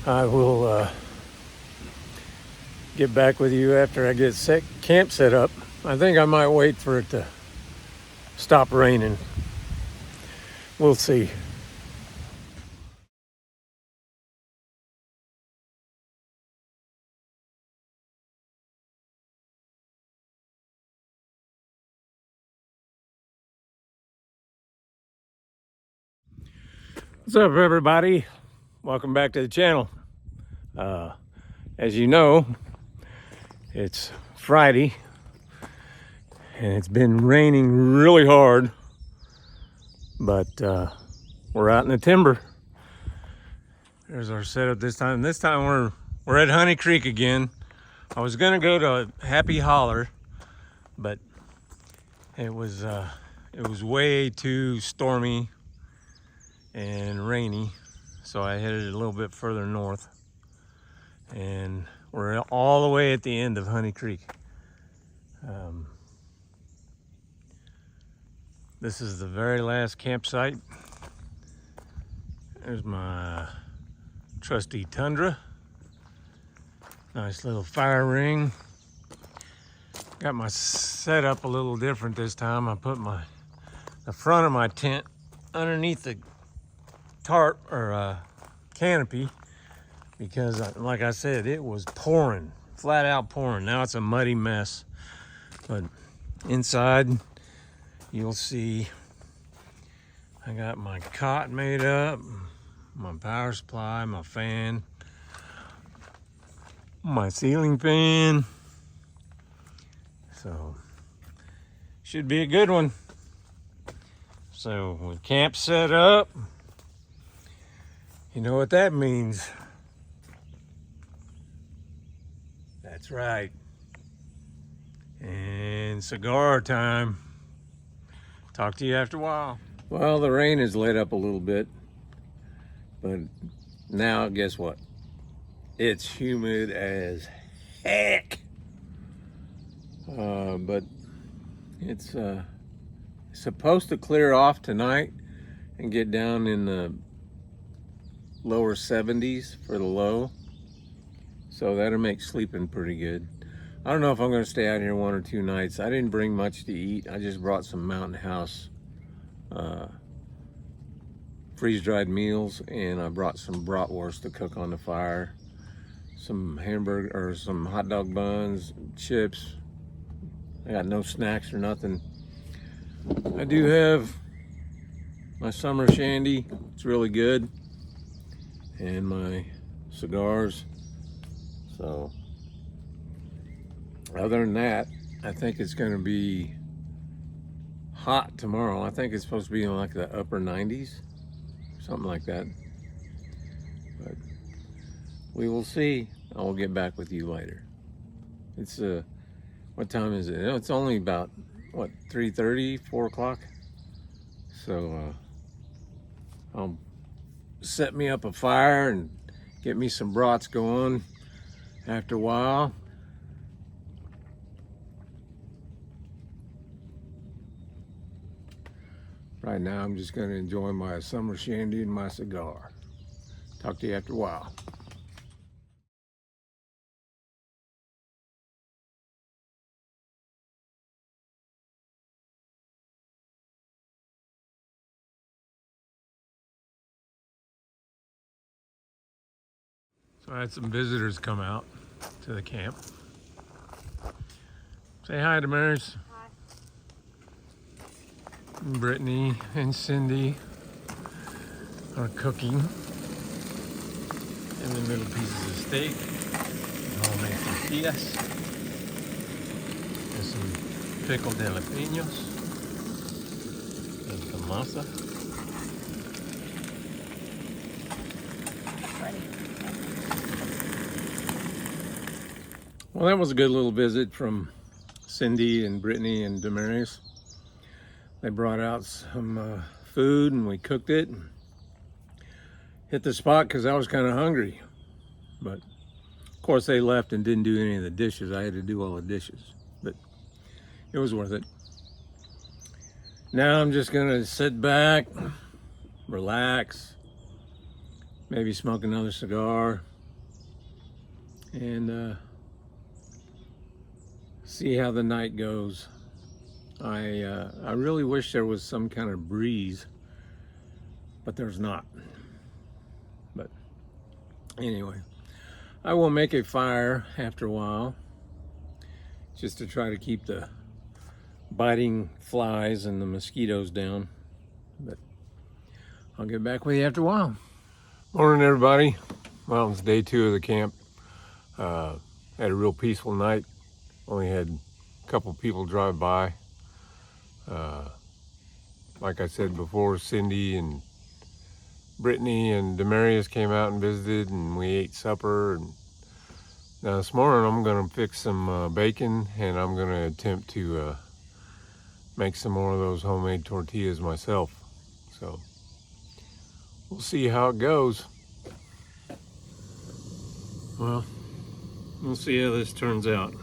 I will get back with you after I get camp set up. I think I might wait for it to stop raining. We'll see. What's up, everybody? Welcome back to the channel. As you know, it's Friday and it's been raining really hard, but we're out in the timber. There's our setup this time. This time we're at Honey Creek again. I was gonna go to Happy Holler, but it was way too stormy and rainy, so I headed a little bit further north, and we're all the way at the end of Honey Creek. This is the very last campsite. There's my trusty Tundra. Nice little fire ring. Got my setup a little different this time. I put the front of my tent underneath the tarp or canopy because, like I said, it was pouring, flat out pouring. Now it's a muddy mess, but inside you'll see I got my cot made up, my power supply, my fan, my ceiling fan. So should be a good one. So with camp set up, you know what that means. That's right. And cigar time. Talk to you after a while. Well, the rain has let up a little bit, but now guess what? It's humid as heck. But it's supposed to clear off tonight and get down in the lower 70s for the low. So that'll make sleeping pretty good. I don't know if I'm going to stay out here 1 or 2 nights. I didn't bring much to eat. I just brought some Mountain House freeze-dried meals, and I brought some bratwurst to cook on the fire, some hamburger or some hot dog buns, chips. I got no snacks or nothing. I do have my summer shandy. It's really good, and my cigars. So other than that, I think it's going to be hot tomorrow. I think it's supposed to be in like the upper 90s, something like that. But we will see. I will get back with you later. It's what time is it? It's only about, what, 3:30, 4 o'clock? So I'll set me up a fire and get me some brats going after a while. Right now, I'm just going to enjoy my summer shandy and my cigar. Talk to you after a while. So I had some visitors come out to the camp. Say hi to Mary's. Hi. Brittany and Cindy are cooking. And the little pieces of steak, homemade tortillas, and some pickled jalapenos, and some masa. Well, that was a good little visit from Cindy and Brittany and Damaris. They brought out some food and we cooked it. Hit the spot because I was kind of hungry. But of course they left and didn't do any of the dishes. I had to do all the dishes, but it was worth it. Now I'm just gonna sit back, relax, maybe smoke another cigar, and see how the night goes. I really wish there was some kind of breeze, but there's not. But anyway, I will make a fire after a while, just to try to keep the biting flies and the mosquitoes down. But I'll get back with you after a while. Morning, everybody. Well, it's day 2 of the camp. Had a real peaceful night. Only had a couple people drive by. Like I said before, Cindy and Brittany and Demarius came out and visited, and we ate supper. And now this morning I'm gonna fix some bacon, and I'm gonna attempt to make some more of those homemade tortillas myself. So we'll see how it goes. Well, we'll see how this turns out.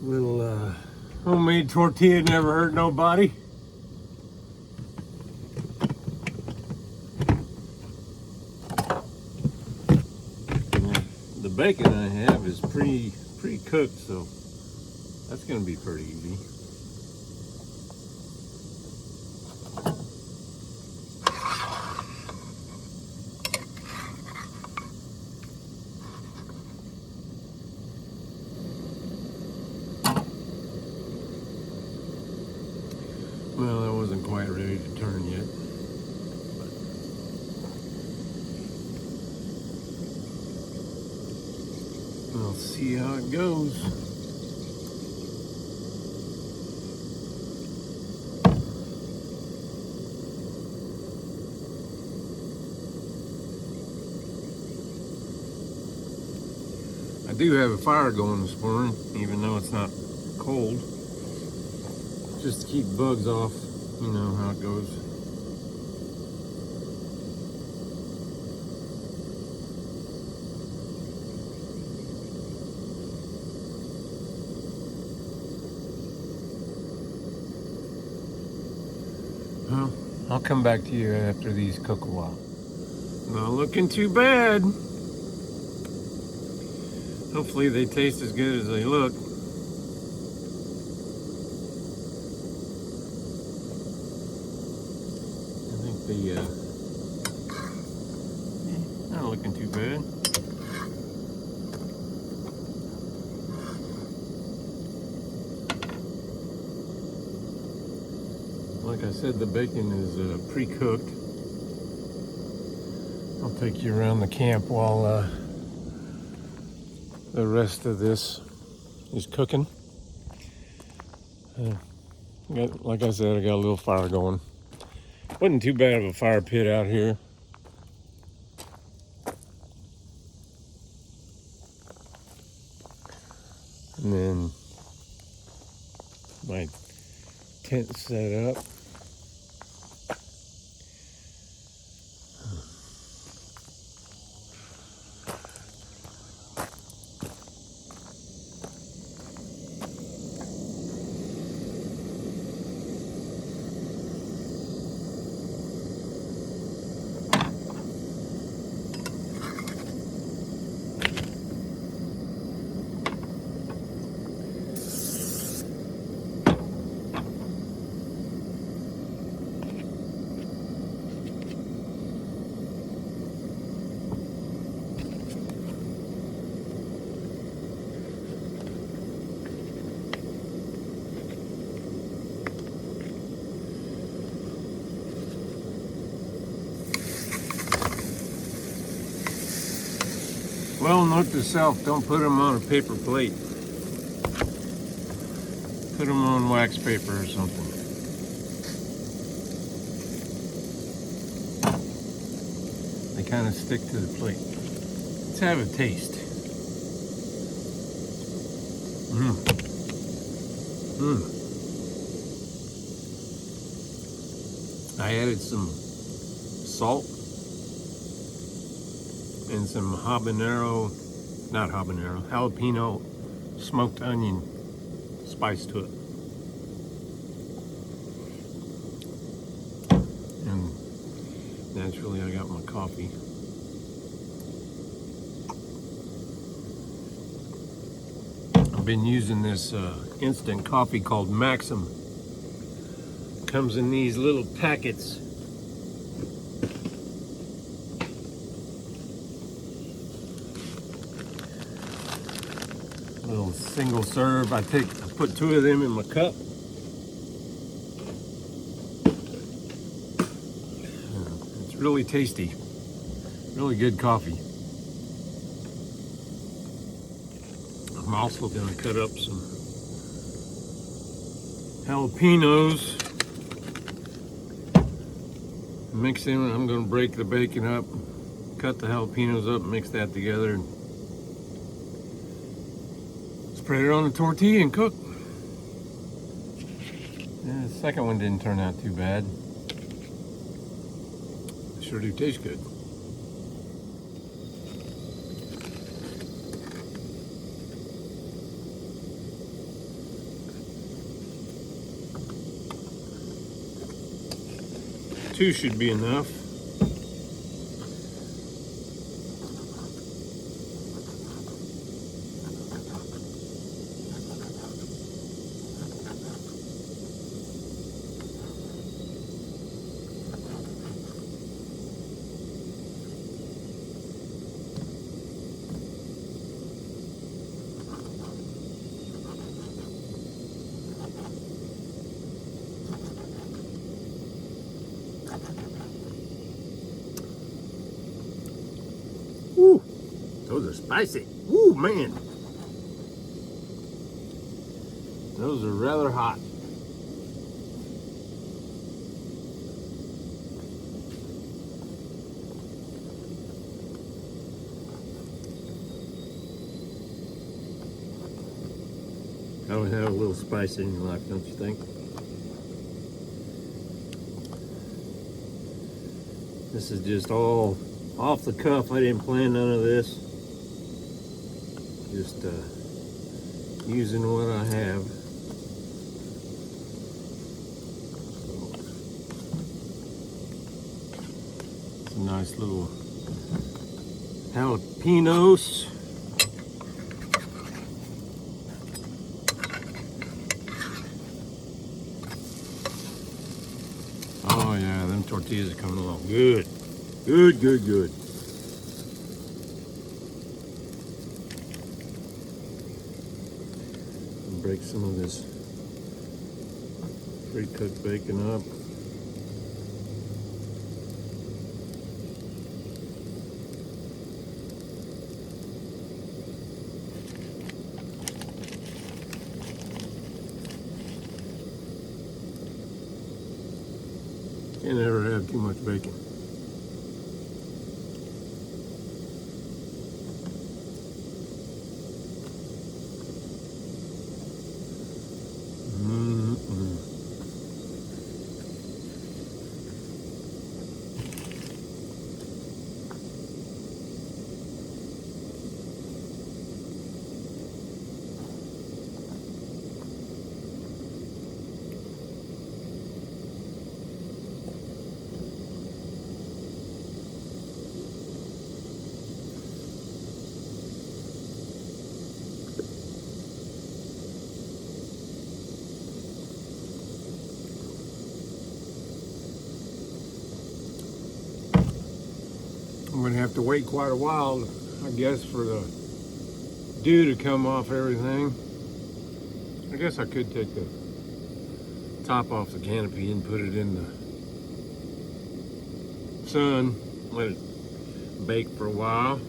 Little homemade tortilla never hurt nobody. The bacon I have is pre-cooked, so that's gonna be pretty easy. Well, that wasn't quite ready to turn yet. But we'll see how it goes. I do have a fire going this morning, even though it's not cold. Just to keep bugs off, you know how it goes. Well, I'll come back to you after these cook a while. Not looking too bad. Hopefully they taste as good as they look. Not looking too bad. Like I said, the bacon is pre-cooked. I'll take you around the camp while the rest of this is cooking. Like I said, I got a little fire going. Wasn't too bad of a fire pit out here. And then my tent set up. Well, note to self, don't put them on a paper plate. Put them on wax paper or something. They kind of stick to the plate. Let's have a taste. I added some salt and some jalapeno smoked onion spice to it. And naturally I got my coffee. I've been using this instant coffee called Maxim. Comes in these little packets. Little single serve. I put 2 of them in my cup. It's really tasty. Really good coffee. I'm also going to cut up some jalapenos. Mix them. I'm going to break the bacon up, cut the jalapenos up, mix that together, and spread it on the tortilla and cook. And the second one didn't turn out too bad. They sure do taste good. Two should be enough. Woo, those are spicy. Woo, man. Those are rather hot. I would have a little spice in your life, don't you think? This is just all off the cuff. I didn't plan none of this. Just using what I have. Some nice little jalapenos. Oh yeah, them tortillas are coming along good. Good, good, good. Break some of this pre-cooked bacon up. Can't ever have too much bacon. I'm gonna have to wait quite a while, I guess, for the dew to come off everything. I guess I could take the top off the canopy and put it in the sun, let it bake for a while.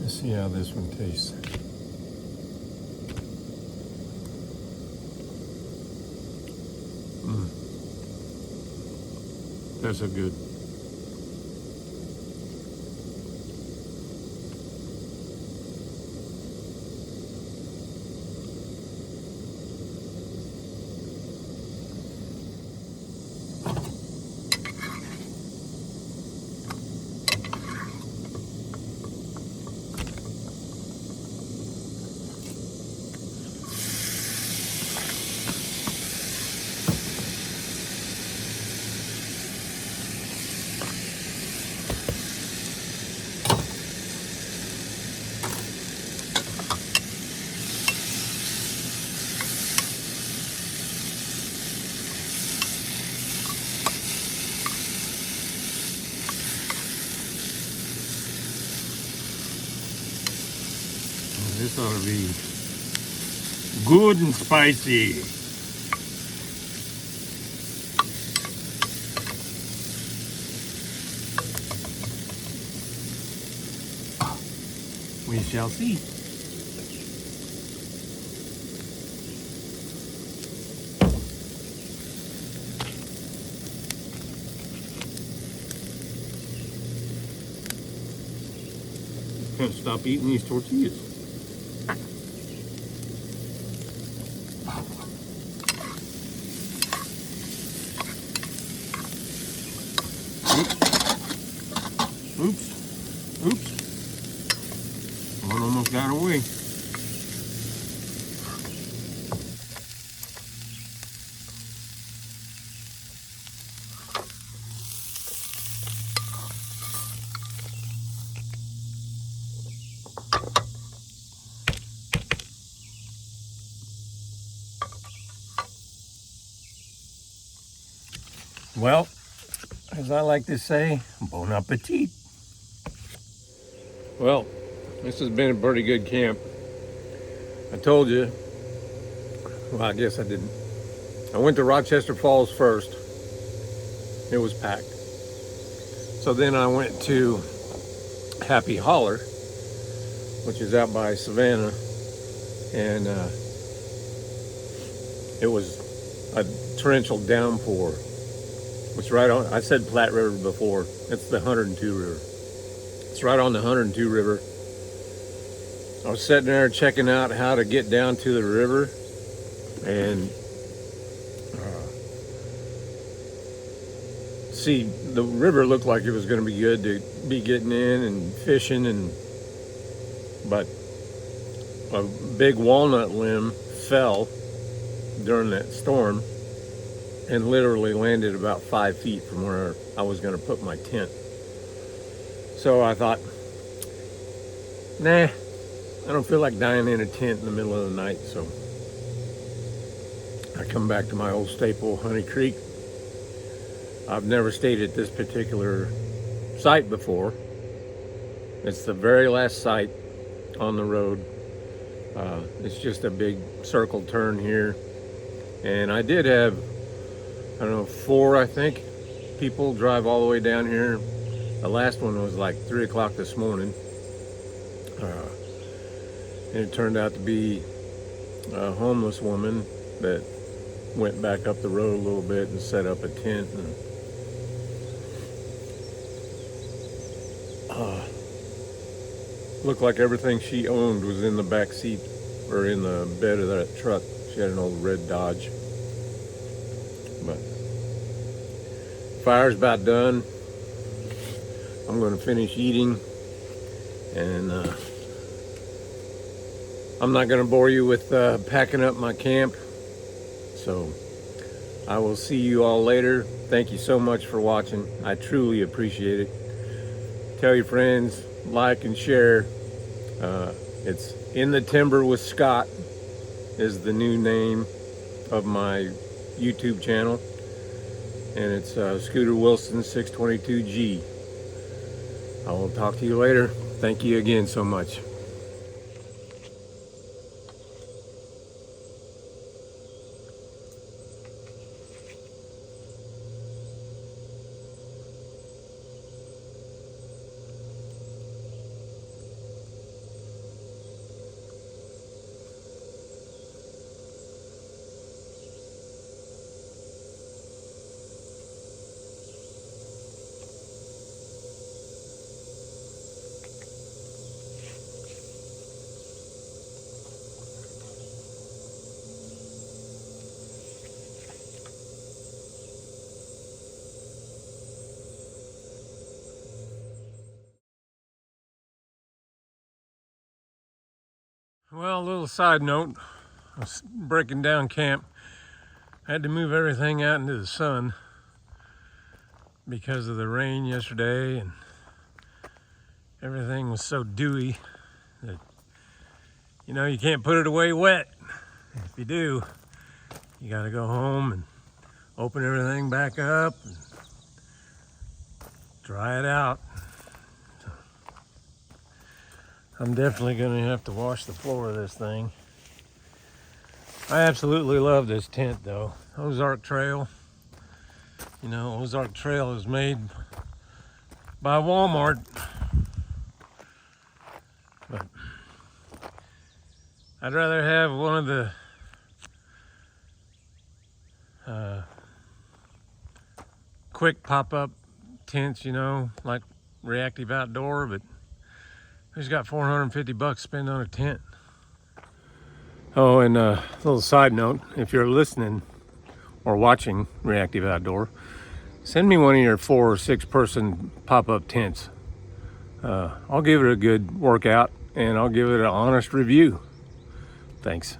Let's see how this one tastes. That's so good. This ought to be good and spicy. We shall see. Can't stop eating these tortillas. Oops. One almost got away. Well, as I like to say, bon appetit. Well, this has been a pretty good camp. I told you, well, I guess I didn't. I went to Rochester Falls first. It was packed. So then I went to Happy Holler, which is out by Savannah, and it was a torrential downpour. Which right on, I said Platte River before, it's the 102 River. It's right on the 102 River. I was sitting there checking out how to get down to the river, and see, the river looked like it was going to be good to be getting in and fishing, but a big walnut limb fell during that storm and literally landed about 5 feet from where I was going to put my tent. So I thought, nah, I don't feel like dying in a tent in the middle of the night. So I come back to my old staple, Honey Creek. I've never stayed at this particular site before. It's the very last site on the road. It's just a big circle turn here. And I did have, I don't know, 4, I think, people drive all the way down here. The last one was like 3 o'clock this morning. And it turned out to be a homeless woman that went back up the road a little bit and set up a tent. And looked like everything she owned was in the back seat or in the bed of that truck. She had an old red Dodge. But fire's about done. I'm going to finish eating, and I'm not going to bore you with packing up my camp. So I will see you all later. Thank you so much for watching. I truly appreciate it. Tell your friends, like and share. It's In the Timber with Scott is the new name of my YouTube channel, and it's Scooter Wilson 622G. I will talk to you later. Thank you again so much. Well, a little side note, I was breaking down camp. I had to move everything out into the sun because of the rain yesterday, and everything was so dewy that, you know, you can't put it away wet. If you do, you gotta go home and open everything back up and dry it out. I'm definitely gonna have to wash the floor of this thing. I absolutely love this tent though. Ozark Trail. You know, Ozark Trail is made by Walmart. But I'd rather have one of the quick pop-up tents, you know, like Reactive Outdoor, but who's got $450 spent on a tent? Oh, and a little side note, if you're listening or watching Reactive Outdoor, send me one of your 4 or 6 person pop-up tents. I'll give it a good workout and I'll give it an honest review. Thanks.